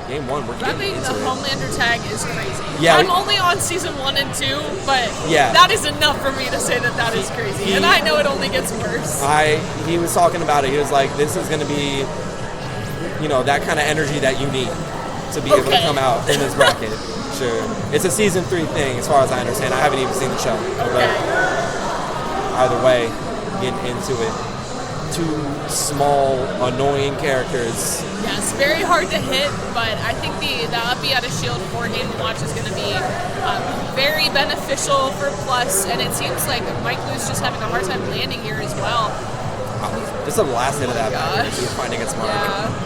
game 1, we're getting into the it. Homelander tag is crazy. Yeah, I'm only on season 1 and 2, but that is enough for me to say that is crazy. And I know it only gets worse. He was talking about it. He was like, this is going to be, that kind of energy that you need to be able to come out in this bracket. Sure. It's a season 3 thing, as far as I understand. I haven't even seen the show. But either way, getting into it. 2 small, annoying characters. Yes, very hard to hit, but I think the up B out of shield for Game & Watch is going to be very beneficial for Plus, and it seems like MikeLew's just having a hard time landing here as well. Just the last hit of that back, finding its mark. Yeah.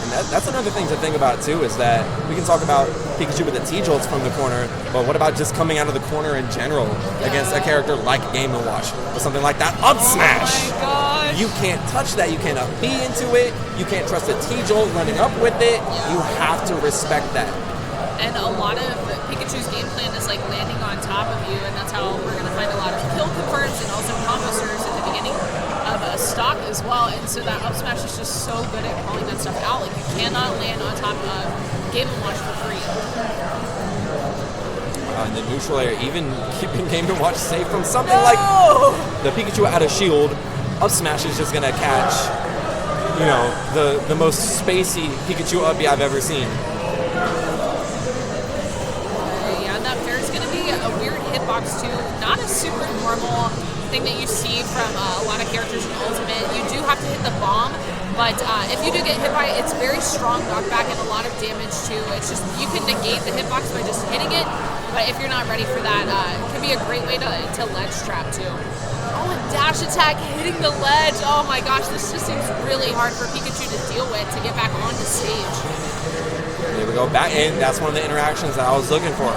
That's another thing to think about too, is that we can talk about Pikachu with the T-Jolts from the corner, but what about just coming out of the corner in general against a character like Game & Watch with something like that up smash? Oh my gosh. You can't touch that. You can't up B into it. You can't trust a T-Jolt running up with it. You have to respect that. And a lot of Pikachu's game plan is like landing on top of you, and that's how we're going to find a lot of kill confirms and also combo surges at the beginning of a stock as well. And so that up smash is just so good at calling that stuff out. Like, you cannot land on top of Game & Watch for free. In the neutral area, even keeping Game & Watch safe from something like the Pikachu out of shield, up smash is just going to catch, the most spacey Pikachu up B I've ever seen. Hitbox too, not a super normal thing that you see from a lot of characters in Ultimate. You do have to hit the bomb, but if you do get hit by it, it's very strong knockback and a lot of damage too. It's just, you can negate the hitbox by just hitting it, but if you're not ready for that, it can be a great way to ledge trap too. Oh, and dash attack hitting the ledge. Oh my gosh, this just seems really hard for Pikachu to deal with to get back onto stage. There we go, back in. That's one of the interactions that I was looking for.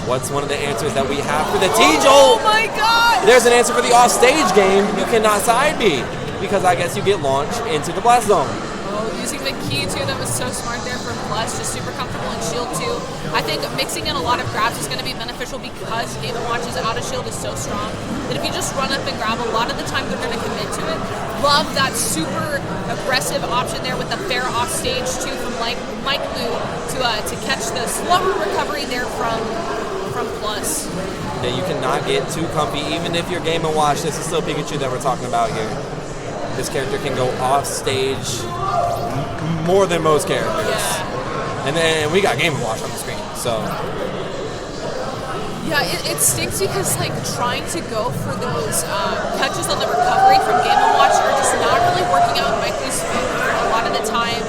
What's one of the answers that we have for the T-Jolt? Oh my god! There's an answer for the offstage game. You cannot side B, because I guess you get launched into the blast zone. Oh, using the key too, that was so smart there from Plus, just super comfortable in shield too. I think mixing in a lot of grabs is going to be beneficial because Game & Watch's out of shield is so strong that if you just run up and grab, a lot of the time they're going to commit to it. Love that super aggressive option there with the fair offstage too from MikeLew to catch the slower recovery there from Plus. Yeah, you cannot get too comfy, even if you're Game & Watch. This is still Pikachu that we're talking about here. This character can go off stage more than most characters. Yeah. And then we got Game & Watch on the screen, so. Yeah, it stinks because like trying to go for those touches on the recovery from Game & Watch are just not really working out in MikeLew's favor. A lot of the time,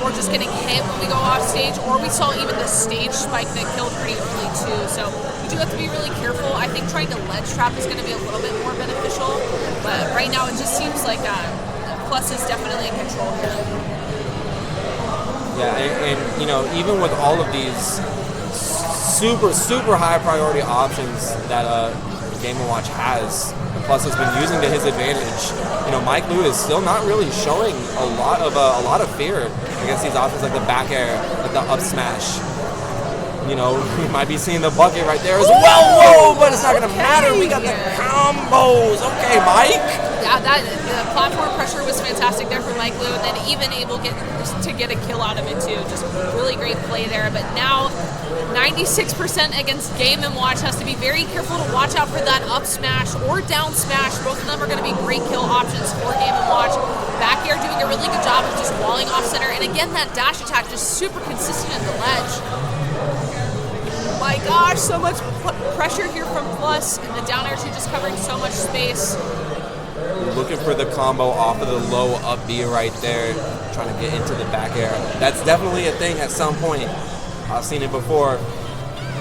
we're just getting hit when we go off stage, or we saw even the stage spike that killed pretty early too. So we do have to be really careful. I think trying to ledge trap is going to be a little bit more beneficial, but right now it just seems like Plus is definitely in control here. Yeah, and even with all of these super high priority options that Game & Watch has, Plus has been using to his advantage. MikeLew is still not really showing a lot of fear against these options like the back air, like the up smash. We might be seeing the bucket right there as well. Whoa, but it's not gonna matter. We got the combos. Okay, Mike. Yeah, the platform pressure was fantastic there for MikeLew, and then even able to get a kill out of it too. Just really great play there. But now 96% against Game & Watch, has to be very careful to watch out for that up smash or down smash. Both of them are going to be great kill options for Game & Watch. Back air doing a really good job of just walling off center, and again that dash attack just super consistent in the ledge. My gosh, so much pressure here from Plus, and the down air too just covering so much space. Looking for the combo off of the low up B right there, trying to get into the back air. That's definitely a thing at some point. I've seen it before.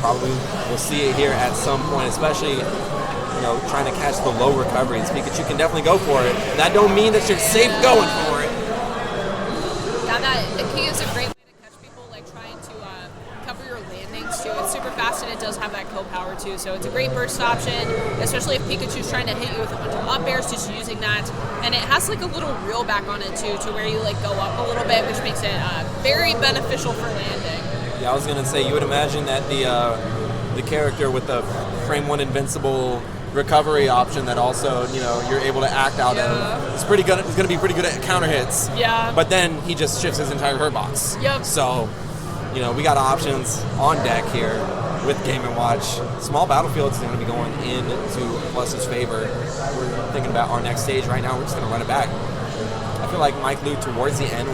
Probably we'll see it here at some point, especially trying to catch the low recoveries. Pikachu can definitely go for it. That don't mean that you're safe going for it. Yeah, the key is a great way to catch people, like trying to cover your landings too. It's super fast and it does have that kill power too, so it's a great burst option, especially if Pikachu's trying to hit you with a bunch of up airs, just using that. And it has like a little reel back on it too, to where you like go up a little bit, which makes it very beneficial for landing. Yeah, I was gonna say, you would imagine that the character with the frame 1 invincible recovery option that also, you know, you're able to act out of. It's pretty good. It's going to be pretty good at counter hits. Yeah. But then he just shifts his entire hurt box. Yep. So, you know, we got options on deck here with Game & Watch. Small Battlefields is going to be going into Plus's favor. We're thinking about our next stage right now. We're just going to run it back. I feel like MikeLew towards the end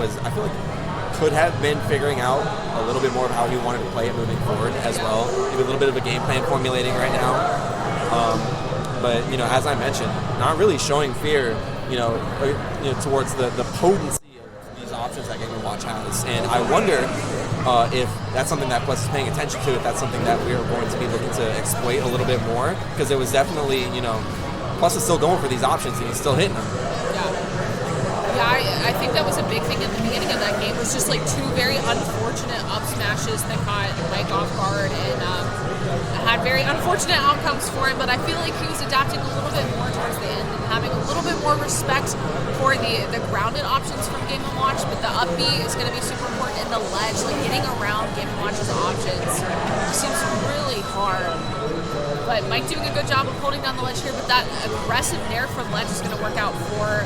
could have been figuring out a little bit more of how he wanted to play it moving forward as well. Maybe a little bit of a game plan formulating right now. But, you know, as I mentioned, not really showing fear, towards the potency of these options that Game & Watch has. And I wonder if that's something that Plus is paying attention to, if that's something that we are going to be looking to exploit a little bit more. Because it was definitely, Plus is still going for these options and he's still hitting them. Yeah, I think that was a big thing in the beginning of that game, was just like two very unfortunate up smashes that caught Mike off guard and had very unfortunate outcomes for him, but I feel like he was adapting a little bit more towards the end and having a little bit more respect for the grounded options from Game & Watch, but the up B is going to be super important in the ledge, like getting around Game & Watch's options. It seems really hard. But Mike doing a good job of holding down the ledge here, but that aggressive nair from ledge is going to work out for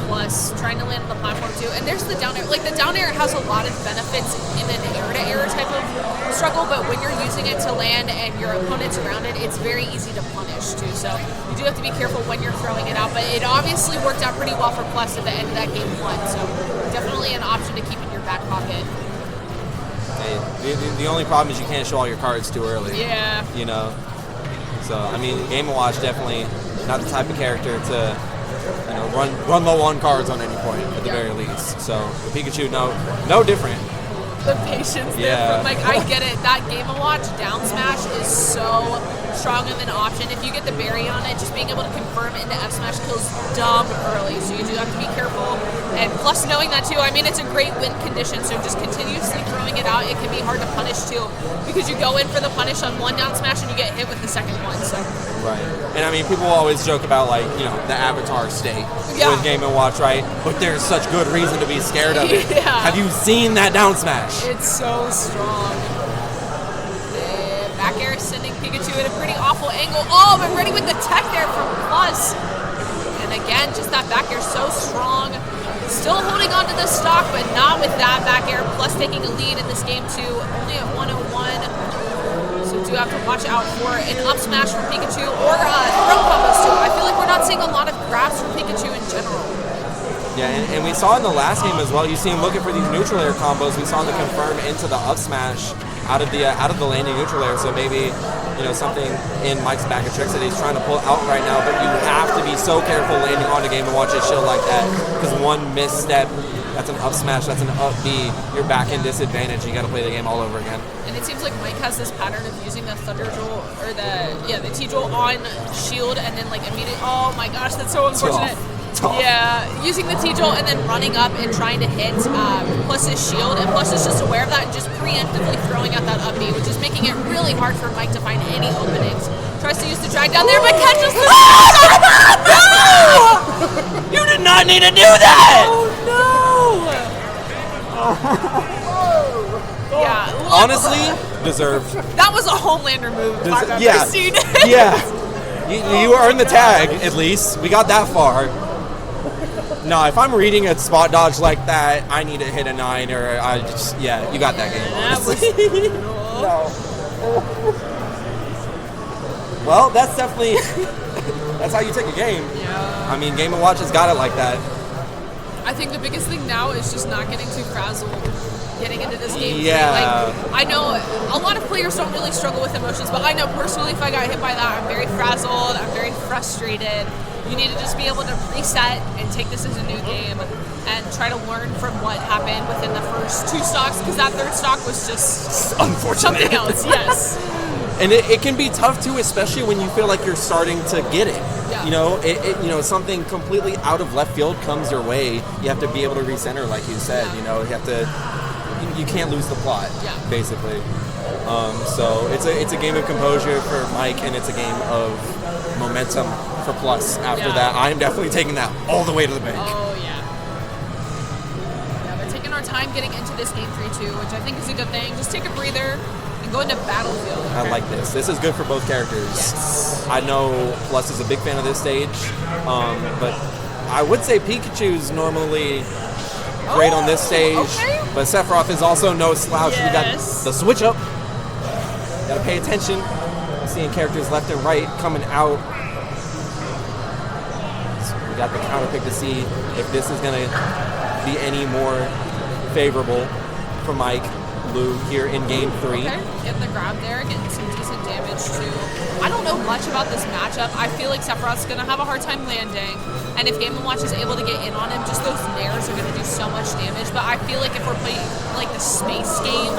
Plus, trying to land on the platform too. And there's the down air. Like, the down air has a lot of benefits in an air-to-air type of struggle, but when you're using it to land and your opponent's grounded, it's very easy to punish too. So you do have to be careful when you're throwing it out, but it obviously worked out pretty well for Plus at the end of that game 1. So definitely an option to keep in your back pocket. Hey, the only problem is you can't show all your cards too early. Yeah. So, I mean, Game & Watch definitely not the type of character to run low on cards on any point at the very least. So the Pikachu, no different. The patience there from Mike, I get it. That Game & Watch down smash is so strong of an option. If you get the berry on it, just being able to confirm into F smash kills dumb early. So you do have to be careful. And plus knowing that too, I mean, it's a great win condition. So just continuously throwing it out, it can be hard to punish too, because you go in for the punish on one down smash and you get hit with the second one. So. Right. And I mean, people always joke about the avatar state with Game & Watch, right? But there's such good reason to be scared of it. Yeah. Have you seen that down smash? It's so strong. Back air sending Pikachu at a pretty awful angle. Oh, but ready with the tech there from Plus. And again, just that back air so strong. Still holding on to the stock, but not with that back air. Plus taking a lead in this game too. Only at 101. So do have to watch out for an up smash from Pikachu or throw combos too. I feel like we're not seeing a lot of grabs from Pikachu in general. Yeah, and we saw in the last game as well. You see him looking for these neutral air combos. We saw him to confirm into the up smash out of the landing neutral air. So maybe something in Mike's bag of tricks that he's trying to pull out right now. But you have to be so careful landing on a Game & Watch's shield like that, because one misstep, that's an up smash, that's an up B. You're back in disadvantage. You got to play the game all over again. And it seems like Mike has this pattern of using the Thunder Jolt or the T-Jolt on shield and then immediately. Oh my gosh, that's so unfortunate. Tough. Yeah, using the T-Jolt and then running up and trying to hit Plus's shield, and Plus is just aware of that and just preemptively throwing out that up B, which is making it really hard for Mike to find any openings. Tries to use the drag down there, but catches the No! You did not need to do that! Oh no! Yeah. Honestly, deserved. That was a Homelander move. Yeah. You earned the tag, at least. We got that far. No, if I'm reading a spot dodge like that, I need to hit a 9 or you got that game. Honestly. No. Well, that's definitely, that's how you take a game. Yeah. I mean, Game & Watch has got it like that. I think the biggest thing now is just not getting too frazzled getting into this game. Yeah. I know a lot of players don't really struggle with emotions, but I know personally if I got hit by that, I'm very frazzled, I'm very frustrated. You need to just be able to reset and take this as a new game and try to learn from what happened within the first 2 stocks, because that third stock was just unfortunate. Something else, yes. And it can be tough too, especially when you feel like you're starting to get it. Yeah. Something completely out of left field comes your way. You have to be able to recenter, like you said. Yeah. You have to. You can't lose the plot. Yeah. Basically. So it's a game of composure for Mike, and it's a game of momentum for Plus. After that, I'm definitely taking that all the way to the bank. Oh yeah. Yeah, we're taking our time getting into this game 3-2, which I think is a good thing. Just take a breather and Going to Battlefield. Okay. I like this. This is good for both characters. Yes. I know Plus is a big fan of this stage, but I would say Pikachu's normally great on this stage, but Sephiroth is also no slouch. Yes. We got the switch up. Gotta pay attention. I'm seeing characters left and right coming out. So we got the counter pick to see if this is gonna be any more favorable for MikeLew here in Game 3. Okay, getting the grab there, getting some decent damage too. I don't know much about this matchup. I feel like Sephiroth's going to have a hard time landing, and if Game & Watch is able to get in on him, just those nairs are going to do so much damage. But I feel like if we're playing like the space game,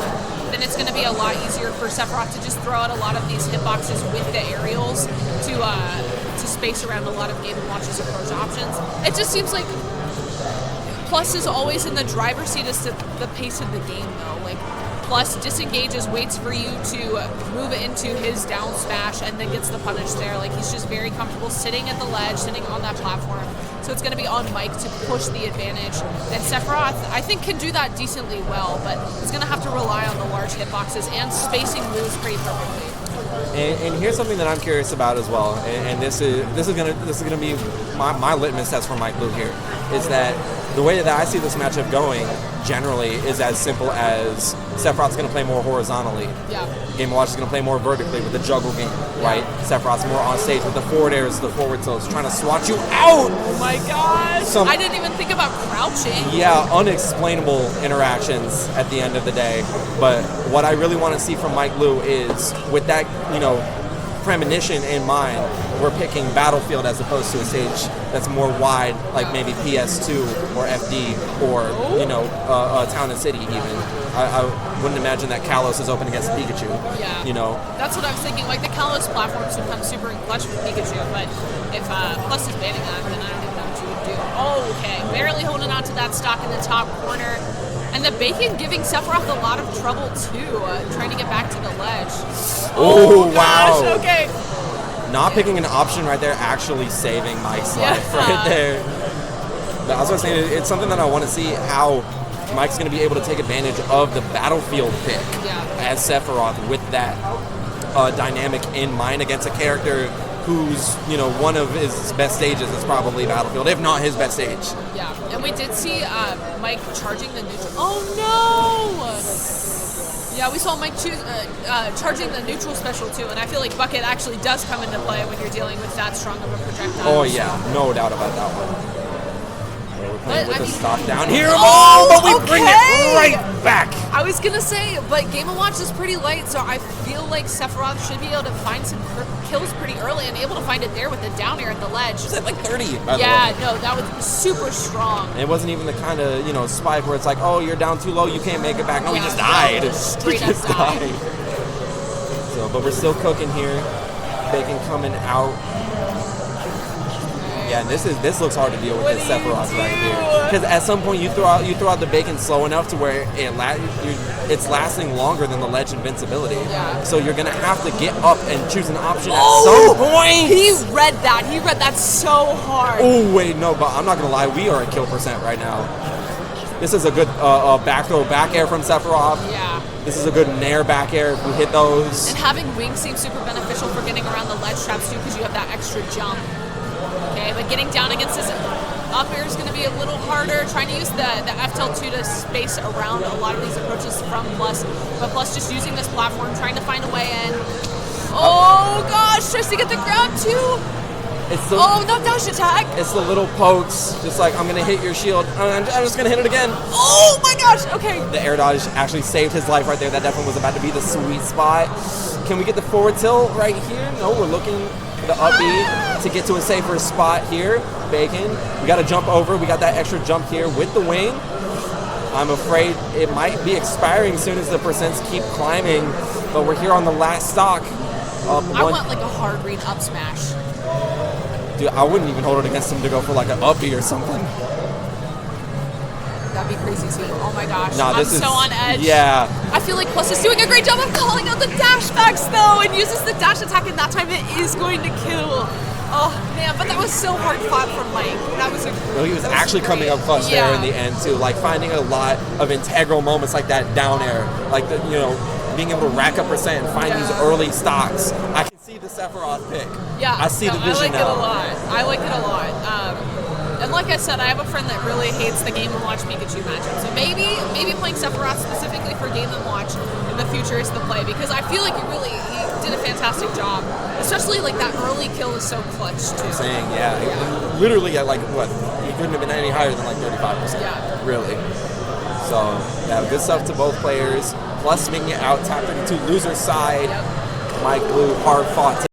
then it's going to be a lot easier for Sephiroth to just throw out a lot of these hitboxes with the aerials to space around a lot of Game & Watch's approach options. It just seems like Plus is always in the driver's seat as to the pace of the game, though. Like, Plus disengages, waits for you to move it into his down smash, and then gets the punish there. Like, he's just very comfortable sitting at the ledge, sitting on that platform. So it's going to be on Mike to push the advantage. And Sephiroth, I think, can do that decently well, but he's going to have to rely on the large hitboxes and spacing moves pretty perfectly. And here's something that I'm curious about as well, and this is gonna be my litmus test for MikeLew here, is that the way that I see this matchup going generally is as simple as Sephiroth's going to play more horizontally. Yeah. Game & Watch is going to play more vertically with the juggle game, right? Sephiroth's more on stage with the forward airs, the forward tilts, trying to swat you out! Oh my gosh! I didn't even think about crouching. Yeah, unexplainable interactions at the end of the day. But what I really want to see from MikeLew is, with that, premonition in mind, we're picking Battlefield as opposed to a stage that's more wide, like maybe PS2 or FD or Town and City even. I wouldn't imagine that Kalos is open against Pikachu. Yeah. That's what I was thinking. Like, the Kalos platforms become super in clutch with Pikachu, but if Plus is banning that, then I don't even know what you would do. Oh, okay. Barely holding on to that stock in the top corner. And the bacon giving Sephiroth a lot of trouble, too, trying to get back to the ledge. Oh, wow. Gosh, okay. Not picking an option right there, actually saving Mike's life right there. But I was going to say, it's something that I want to see how Mike's going to be able to take advantage of the Battlefield pick as Sephiroth with that dynamic in mind against a character who's, one of his best stages is probably Battlefield, if not his best stage. Yeah, and we did see Mike charging the neutral. Oh, no! Yeah, we saw Mike charging the neutral special, too, and I feel like Bucket actually does come into play when you're dealing with that strong of a projectile. Oh, yeah, no doubt about that one. We're playing with the stop down here, but we bring it right back. I was going to say, but Game & Watch is pretty light, so I feel like Sephiroth should be able to find some kills pretty early and able to find it there with the down air at the ledge. It's at like 30, by the way. Yeah, no, that was super strong. And it wasn't even the kind of, spike where it's like, oh, you're down too low, you can't make it back. No, he just died. Straight up died. So, but we're still cooking here. Bacon coming out. Yeah, and this looks hard to deal with this Sephiroth right here. Because at some point you throw out the bacon slow enough to where it's lasting longer than the ledge invincibility. Yeah. So you're gonna have to get up and choose an option at some point. He read that. He read that so hard. Oh wait, no, but I'm not gonna lie, we are at kill percent right now. This is a good back throw, back air from Sephiroth. Yeah. This is a good nair back air if we hit those. And having wings seems super beneficial for getting around the ledge traps too, because you have that extra jump. Okay, but getting down against this up air is going to be a little harder. Trying to use the FTL2 to space around a lot of these approaches from Plus, but Plus just using this platform, trying to find a way in. Oh gosh, tries to get the grab too. No dash attack. It's the little pokes, just like, I'm going to hit your shield. I'm just going to hit it again. Oh my gosh, okay. The air dodge actually saved his life right there. That definitely was about to be the sweet spot. Can we get the forward tilt right here? No, we're looking the up B to get to a safer spot here. Bacon, we got to jump over. We got that extra jump here with the wing. I'm afraid it might be expiring soon as the percents keep climbing, but we're here on the last stock. I want like a hard read up smash. Dude, I wouldn't even hold it against him to go for like an up B or something. That'd be crazy too. Oh my gosh. Nah, I'm so on edge. Yeah. I feel like Plus is doing a great job of calling out the dash backs though, and uses the dash attack, and that time it is going to kill. Oh man, but that was so hard fought from Mike. He was actually coming up clutch there in the end too, like finding a lot of integral moments like that down air, like being able to rack up percent and find these early stocks. I can see the Sephiroth pick. Yeah, I see the vision now. I like it a lot. And like I said, I have a friend that really hates the Game & Watch Pikachu matchup. So maybe playing Sephiroth specifically for Game & Watch in the future is the play, because I feel like he did a fantastic job. Especially like that early kill is so clutch too. I'm saying, literally at like what? He couldn't have been any higher than like 35%. Yeah. Really. So yeah, good stuff to both players. Plus making it out top 32 loser side. Yep. MikeLew, hard fought.